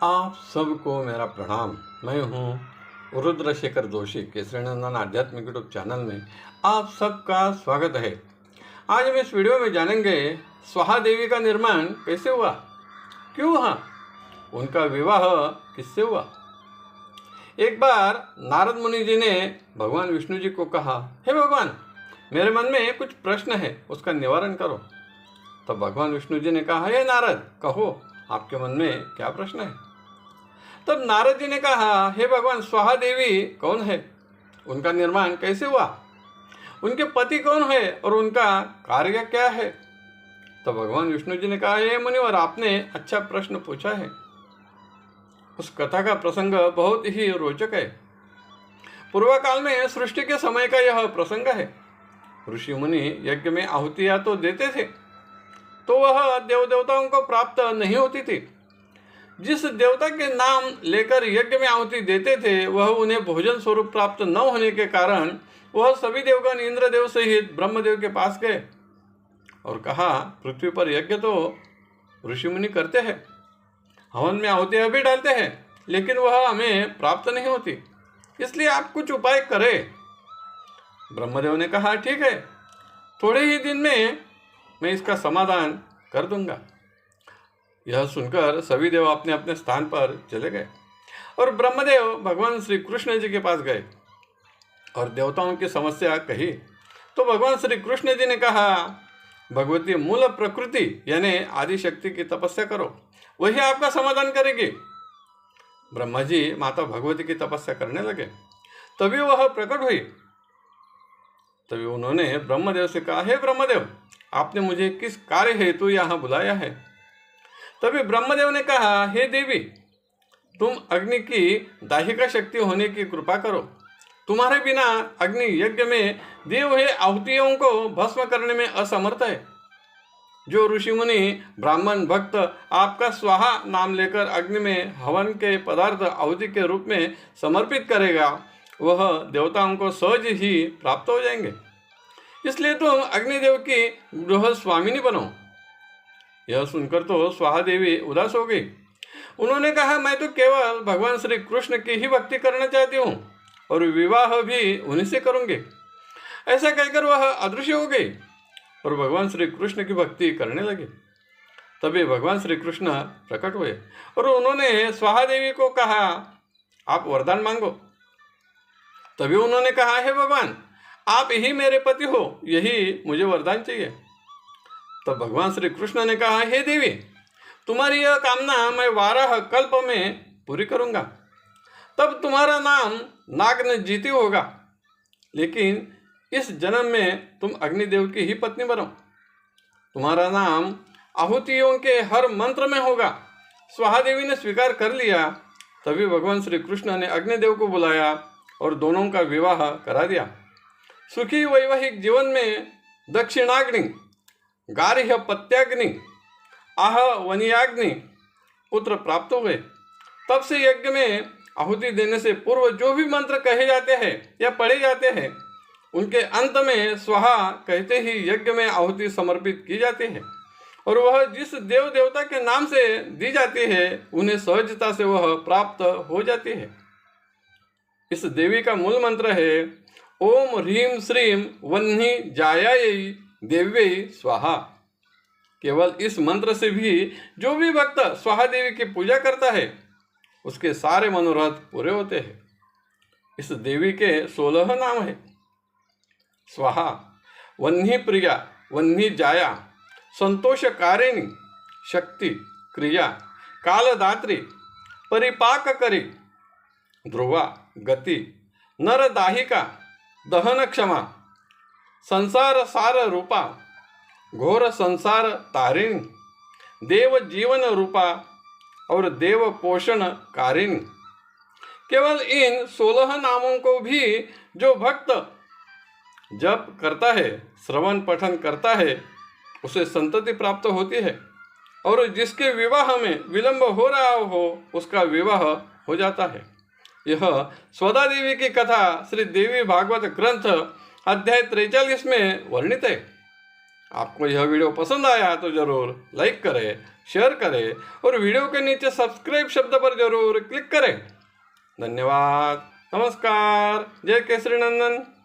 आप सबको मेरा प्रणाम। मैं हूँ रुद्रशेखर जोशी। केसरीनंदन आध्यात्मिक यूट्यूब चैनल में आप सबका स्वागत है। आज हम इस वीडियो में जानेंगे स्वाहा देवी का निर्माण कैसे हुआ, क्यों हुआ, उनका विवाह किससे हुआ। एक बार नारद मुनि जी ने भगवान विष्णु जी को कहा, हे भगवान, मेरे मन में कुछ प्रश्न है, उसका निवारण करो। तब भगवान विष्णु जी ने कहा, हे नारद, कहो आपके मन में क्या प्रश्न है। तब नारद जी ने कहा, हे भगवान, स्वाहा देवी कौन है, उनका निर्माण कैसे हुआ, उनके पति कौन है और उनका कार्य क्या है। तब भगवान विष्णु जी ने कहा, हे मुनिवर, आपने अच्छा प्रश्न पूछा है। उस कथा का प्रसंग बहुत ही रोचक है। पूर्व काल में सृष्टि के समय का यह प्रसंग है। ऋषि मुनि यज्ञ में आहुतियां तो देते थे, तो वह देव देवताओं को प्राप्त नहीं होती थी। जिस देवता के नाम लेकर यज्ञ में आहुति देते थे, वह उन्हें भोजन स्वरूप प्राप्त न होने के कारण वह सभी देवगण इंद्रदेव सहित ब्रह्मदेव के पास गए और कहा, पृथ्वी पर यज्ञ तो ऋषि मुनि करते हैं, हवन में आहुतियां भी डालते हैं, लेकिन वह हमें प्राप्त नहीं होती, इसलिए आप कुछ उपाय करें। ब्रह्मदेव ने कहा, ठीक है, थोड़े ही दिन में मैं इसका समाधान कर दूंगा। यह सुनकर सभी देव अपने अपने स्थान पर चले गए और ब्रह्मदेव भगवान श्री कृष्ण जी के पास गए और देवताओं की समस्या कही। तो भगवान श्री कृष्ण जी ने कहा, भगवती मूल प्रकृति यानी आदि शक्ति की तपस्या करो, वही आपका समाधान करेगी। ब्रह्मा जी माता भगवती की तपस्या करने लगे, तभी वह प्रकट हुई। तभी उन्होंने ब्रह्मदेव से कहा, हे ब्रह्मदेव, आपने मुझे किस कार्य हेतु यहाँ बुलाया है। तभी ब्रह्मदेव ने कहा, हे देवी, तुम अग्नि की दाहिका शक्ति होने की कृपा करो। तुम्हारे बिना अग्नि यज्ञ में दिए हुए आहुतियों को भस्म करने में असमर्थ है। जो ऋषि मुनि ब्राह्मण भक्त आपका स्वाहा नाम लेकर अग्नि में हवन के पदार्थ आहुति के रूप में समर्पित करेगा, वह देवताओं को सहज ही प्राप्त हो जाएंगे। इसलिए तुम अग्निदेव की गृह स्वामिनी बनो। यह सुनकर तो स्वाहा देवी उदास हो गई। उन्होंने कहा, मैं तो केवल भगवान श्री कृष्ण की ही भक्ति करना चाहती हूँ और विवाह भी उन्हीं से करूँगी। ऐसा कहकर वह अदृश्य हो गई और भगवान श्री कृष्ण की भक्ति करने लगे। तभी भगवान श्री कृष्ण प्रकट हुए और उन्होंने स्वाहा देवी को कहा, आप वरदान मांगो। तभी उन्होंने कहा, हे भगवान, आप ही मेरे पति हो, यही मुझे वरदान चाहिए। तब भगवान श्री कृष्ण ने कहा, हे देवी, तुम्हारी यह कामना मैं 12 कल्प में पूरी करूंगा। तब तुम्हारा नाम नागनजीति होगा, लेकिन इस जन्म में तुम अग्निदेव की ही पत्नी बनो। तुम्हारा नाम आहुतियों के हर मंत्र में होगा। स्वाहा देवी ने स्वीकार कर लिया। तभी भगवान श्री कृष्ण ने अग्निदेव को बुलाया और दोनों का विवाह करा दिया। सुखी वैवाहिक जीवन में दक्षिणाग्नि, गार्ह्य पत्याग्नि, आह वनियाग्नि पुत्र प्राप्त हुए। तब से यज्ञ में आहुति देने से पूर्व जो भी मंत्र कहे जाते हैं या पढ़े जाते हैं, उनके अंत में स्वाहा कहते ही यज्ञ में आहुति समर्पित की जाती है और वह जिस देव देवता के नाम से दी जाती है, उन्हें सहजता से वह प्राप्त हो जाती है। इस देवी का मूल मंत्र है, ओम ह्रीं श्रीं वह्नि जायायै देव्यै स्वाहा। केवल इस मंत्र से भी जो भी भक्त स्वाहा देवी की पूजा करता है, उसके सारे मनोरथ पूरे होते हैं। इस देवी के 16 नाम है। स्वाहा, वह्नि प्रिया, वह्नि जाया, संतोषकारिणी, शक्ति, क्रिया, कालदात्री, परिपाक करी, ध्रुवा, गति, नरदाहिका, दहन क्षमा, संसार सार रूपा, घोर संसार तारिणी, देव जीवन रूपा और देव पोषण कारिणी। केवल इन 16 नामों को भी जो भक्त जप करता है, श्रवण पठन करता है, उसे संतति प्राप्त होती है और जिसके विवाह में विलंब हो रहा हो, उसका विवाह हो जाता है। यह स्वदा देवी की कथा श्री देवी भागवत ग्रंथ अध्याय 43 में वर्णित है। आपको यह वीडियो पसंद आया तो जरूर लाइक करें, शेयर करें और वीडियो के नीचे सब्सक्राइब शब्द पर जरूर क्लिक करें। धन्यवाद। नमस्कार। जय केसरी नंदन।